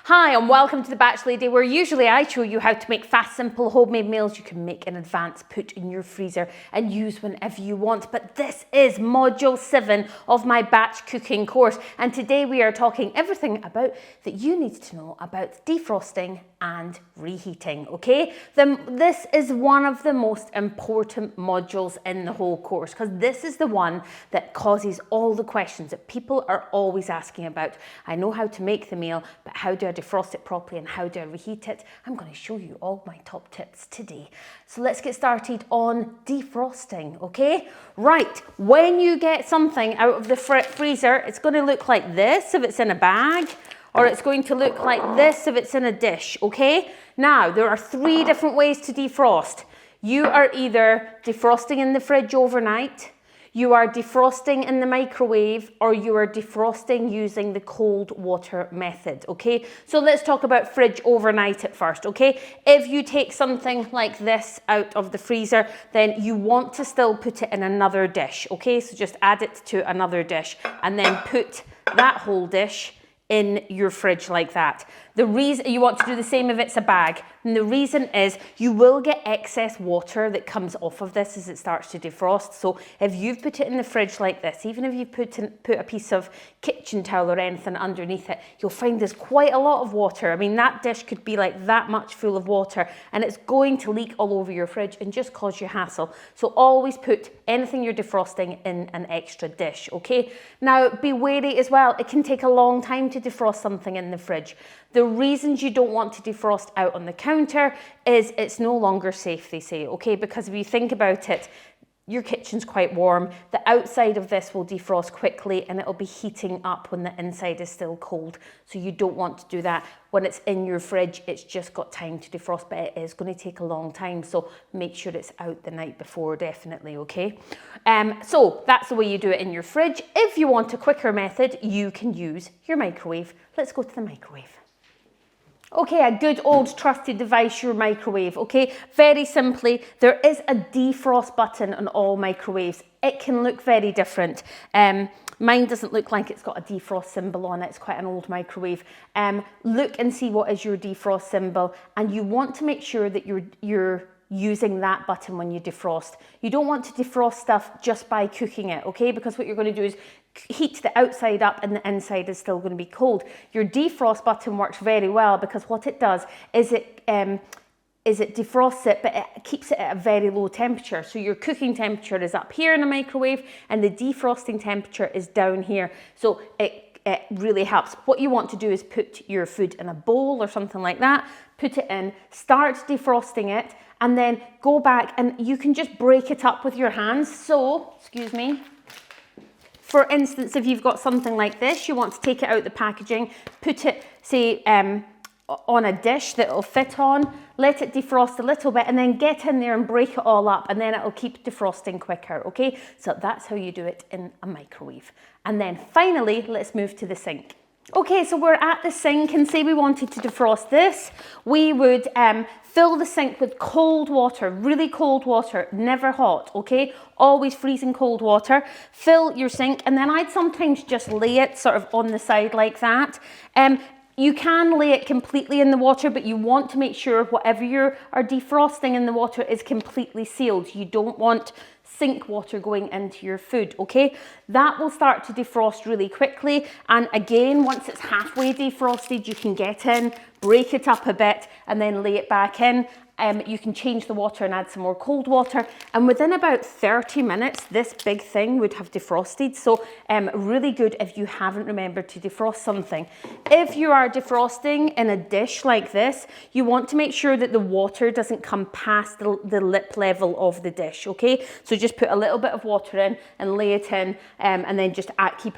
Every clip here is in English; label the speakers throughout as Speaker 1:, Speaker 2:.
Speaker 1: Hi and welcome to the Batch Lady, where usually I show you how to make fast, simple homemade meals you can make in advance, put in your freezer and use whenever you want. But this is module 7 of my batch cooking course, and today we are talking everything about that you need to know about defrosting and reheating, okay? This is one of the most important modules in the whole course because this is the one that causes all the questions that people are always asking about. I know how to make the meal, but how do I defrost it properly and how do I reheat it? I'm going to show you all my top tips today. So let's get started on defrosting, okay? Right, when you get something out of the freezer, it's going to look like this if it's in a bag, or it's going to look like this if it's in a dish, okay? Now, there are 3 different ways to defrost. You are either defrosting in the fridge overnight, you are defrosting in the microwave, or you are defrosting using the cold water method, okay? So let's talk about fridge overnight at first, okay? If you take something like this out of the freezer, then you want to still put it in another dish, okay? So just add it to another dish and then put that whole dish in your fridge like that. The reason you want to do the same if it's a bag, and the reason is you will get excess water that comes off of this as it starts to defrost. So if you've put it in the fridge like this, even if you put a piece of kitchen towel or anything underneath it, you'll find there's quite a lot of water. I mean, that dish could be like that much full of water and it's going to leak all over your fridge and just cause you hassle. So always put anything you're defrosting in an extra dish, okay? Now, be wary as well. It can take a long time to defrost something in the fridge. The reasons you don't want to defrost out on the counter is it's no longer safe, they say, okay? Because if you think about it, your kitchen's quite warm. The outside of this will defrost quickly and it'll be heating up when the inside is still cold. So you don't want to do that. When it's in your fridge, it's just got time to defrost, but it is going to take a long time. So make sure it's out the night before, definitely, okay? So that's the way you do it in your fridge. If you want a quicker method, you can use your microwave. Let's go to the microwave. Okay, a good old trusted device, your microwave, okay? Very simply, there is a defrost button on all microwaves. It can look very different. Mine doesn't look like it's got a defrost symbol on it. It's quite an old microwave. Look and see what is your defrost symbol, and you want to make sure that you're using that button when you defrost. You don't want to defrost stuff just by cooking it, okay? Because what you're going to do is heat the outside up and the inside is still going to be cold. Your defrost button works very well because what it does is it defrosts it, but it keeps it at a very low temperature. So your cooking temperature is up here in the microwave and the defrosting temperature is down here. So it really helps. What you want to do is put your food in a bowl or something like that, put it in, start defrosting it, and then go back and you can just break it up with your hands. So, excuse me. For instance, if you've got something like this, you want to take it out the packaging, put it, say, on a dish that it'll fit on, let it defrost a little bit, and then get in there and break it all up, and then it'll keep defrosting quicker, okay? So that's how you do it in a microwave. And then finally, let's move to the sink. Okay, so we're at the sink, and say we wanted to defrost this, we would fill the sink with cold water, really cold water, never hot, okay? Always freezing cold water. Fill your sink, and then I'd sometimes just lay it sort of on the side like that. You can lay it completely in the water, but you want to make sure whatever you are defrosting in the water is completely sealed. You don't want sink water going into your food, okay? That will start to defrost really quickly. And again, once it's halfway defrosted, you can get in, break it up a bit, and then lay it back in. You can change the water and add some more cold water. And within about 30 minutes, this big thing would have defrosted. So really good if you haven't remembered to defrost something. If you are defrosting in a dish like this, you want to make sure that the water doesn't come past the lip level of the dish, okay? So just put a little bit of water in and lay it in, and then just keep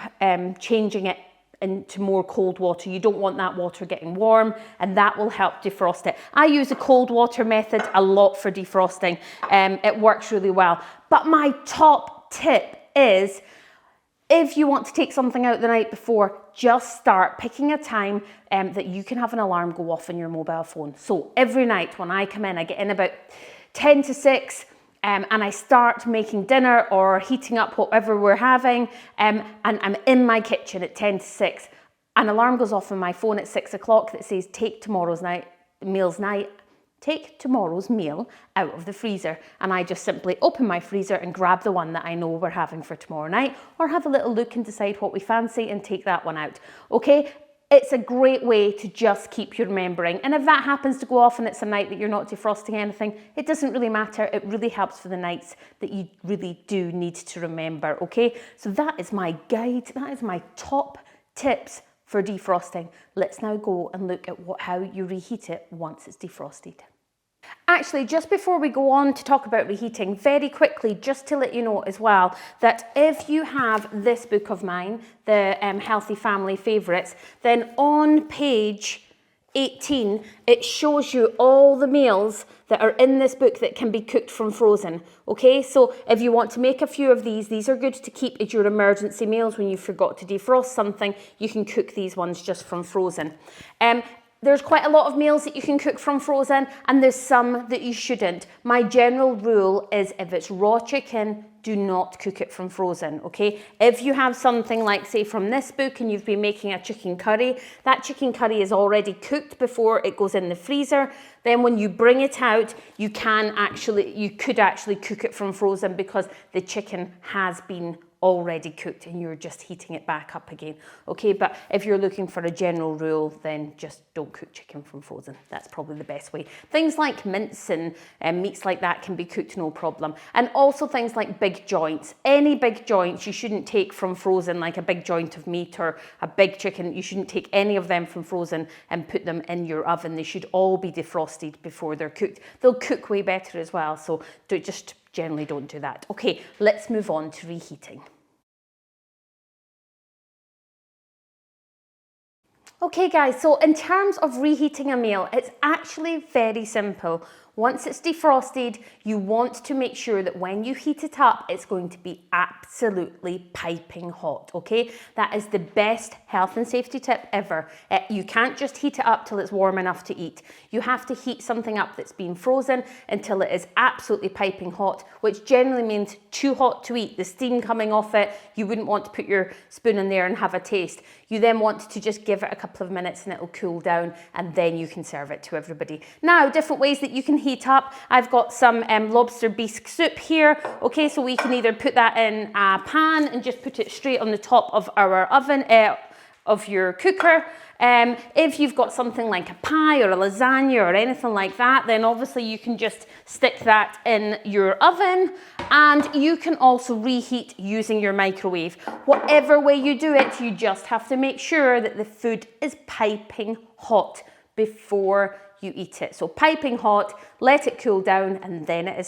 Speaker 1: changing it into more cold water. You don't want that water getting warm, and that will help defrost it. I use a cold water method a lot for defrosting. It works really well. But my top tip is, if you want to take something out the night before, just start picking a time that you can have an alarm go off on your mobile phone. So every night when I come in, I get in about 10 to 6, and I start making dinner or heating up whatever we're having, and I'm in my kitchen at 10 to 6. an alarm goes off on my phone at 6 o'clock that says take tomorrow's meal out of the freezer, and I just simply open my freezer and grab the one that I know we're having for tomorrow night, or have a little look and decide what we fancy and take that one out. Okay, it's a great way to just keep you remembering. And if that happens to go off and it's a night that you're not defrosting anything, it doesn't really matter. It really helps for the nights that you really do need to remember. Okay, so that is my guide. That is my top tips for defrosting. Let's now go and look at how you reheat it once it's defrosted. Actually, just before we go on to talk about reheating, very quickly, just to let you know as well, that if you have this book of mine, the Healthy Family Favourites, then on page 18, it shows you all the meals that are in this book that can be cooked from frozen. Okay, so if you want to make a few of these are good to keep as your emergency meals when you forgot to defrost something. You can cook these ones just from frozen. There's quite a lot of meals that you can cook from frozen, and there's some that you shouldn't. My general rule is if it's raw chicken, do not cook it from frozen, okay? If you have something like, say, from this book and you've been making a chicken curry, that chicken curry is already cooked before it goes in the freezer. Then when you bring it out, you could actually cook it from frozen because the chicken has been already cooked and you're just heating it back up again. Okay, but if you're looking for a general rule, then just don't cook chicken from frozen. That's probably the best way. Things like mince and meats like that can be cooked no problem. And also things like big joints. Any big joints you shouldn't take from frozen, like a big joint of meat or a big chicken. You shouldn't take any of them from frozen and put them in your oven. They should all be defrosted before they're cooked. They'll cook way better as well, so just generally don't do that. Okay, let's move on to reheating. Okay guys, so in terms of reheating a meal, it's actually very simple. Once it's defrosted, you want to make sure that when you heat it up, it's going to be absolutely piping hot, okay? That is the best health and safety tip ever. You can't just heat it up till it's warm enough to eat. You have to heat something up that's been frozen until it is absolutely piping hot, which generally means too hot to eat. The steam coming off it, you wouldn't want to put your spoon in there and have a taste. You then want to just give it a couple of minutes and it'll cool down, and then you can serve it to everybody. Now, different ways that you can heat up. I've got some lobster bisque soup here. Okay, so we can either put that in a pan and just put it straight on the top of our oven, of your cooker. If you've got something like a pie or a lasagna or anything like that, then obviously you can just stick that in your oven, and you can also reheat using your microwave. Whatever way you do it, you just have to make sure that the food is piping hot before you eat it. So piping hot, let it cool down, and then it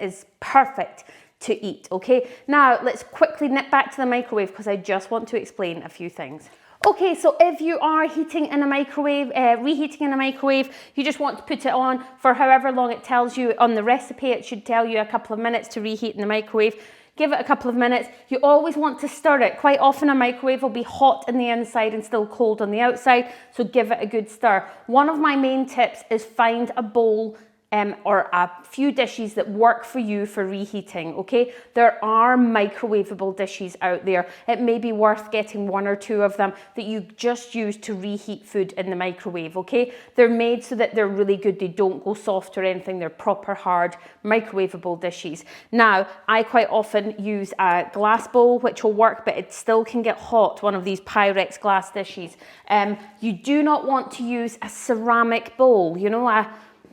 Speaker 1: is perfect to eat. Okay, now let's quickly nip back to the microwave because I just want to explain a few things. Okay, so if you are heating in a microwave, reheating in a microwave, you just want to put it on for however long it tells you on the recipe. It should tell you a couple of minutes to reheat in the microwave. Give it a couple of minutes. You always want to stir it. Quite often a microwave will be hot in the inside and still cold on the outside, so give it a good stir. One of my main tips is find a bowl or a few dishes that work for you for reheating, okay? There are microwavable dishes out there. It may be worth getting one or two of them that you just use to reheat food in the microwave, okay? They're made so that they're really good. They don't go soft or anything. They're proper hard microwavable dishes. Now, I quite often use a glass bowl, which will work, but it still can get hot, one of these Pyrex glass dishes. You do not want to use a ceramic bowl, you know,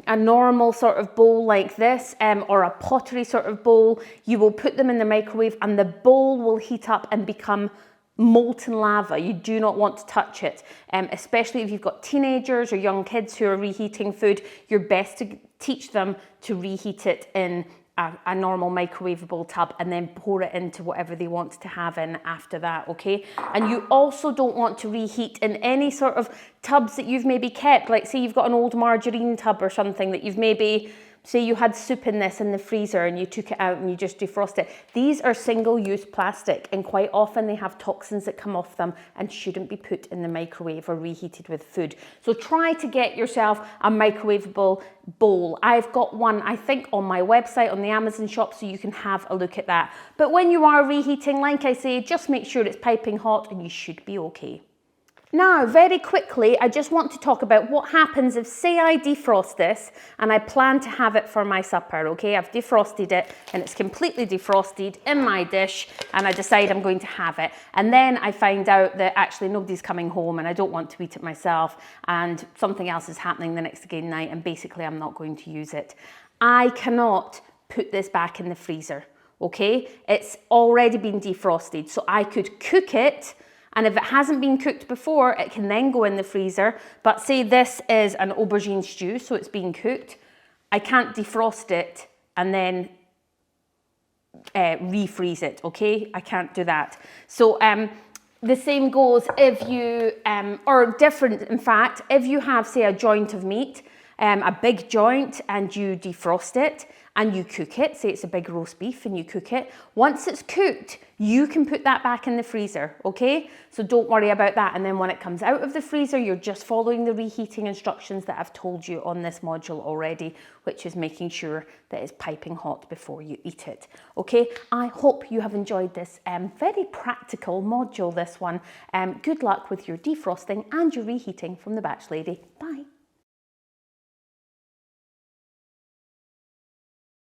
Speaker 1: a normal sort of bowl like this, or a pottery sort of bowl. You will put them in the microwave and the bowl will heat up and become molten lava. You do not want to touch it, especially if you've got teenagers or young kids who are reheating food. You're best to teach them to reheat it in a normal microwavable tub and then pour it into whatever they want to have in after that, okay? And you also don't want to reheat in any sort of tubs that you've maybe kept, like say you've got an old margarine tub or something that you've maybe, say you had soup in this in the freezer and you took it out and you just defrost it. These are single-use plastic, and quite often they have toxins that come off them and shouldn't be put in the microwave or reheated with food. So try to get yourself a microwavable bowl. I've got one, I think, on my website on the Amazon shop, so you can have a look at that. But when you are reheating, like I say, just make sure it's piping hot and you should be okay. Now, very quickly, I just want to talk about what happens if, say, I defrost this and I plan to have it for my supper, okay? I've defrosted it and it's completely defrosted in my dish and I decide I'm going to have it. And then I find out that actually nobody's coming home and I don't want to eat it myself and something else is happening the next day night and basically I'm not going to use it. I cannot put this back in the freezer, okay? It's already been defrosted, so I could cook it. And if it hasn't been cooked before, it can then go in the freezer. But say this is an aubergine stew, so it's being cooked. I can't defrost it and then refreeze it, okay? I can't do that. So the same goes if you, or different in fact, if you have, say, a joint of meat, a big joint, and you defrost it, and you cook it, say it's a big roast beef and you cook it, once it's cooked, you can put that back in the freezer, okay? So don't worry about that. And then when it comes out of the freezer, you're just following the reheating instructions that I've told you on this module already, which is making sure that it's piping hot before you eat it, okay? I hope you have enjoyed this very practical module, this one. Good luck with your defrosting and your reheating from the Batch Lady. Bye.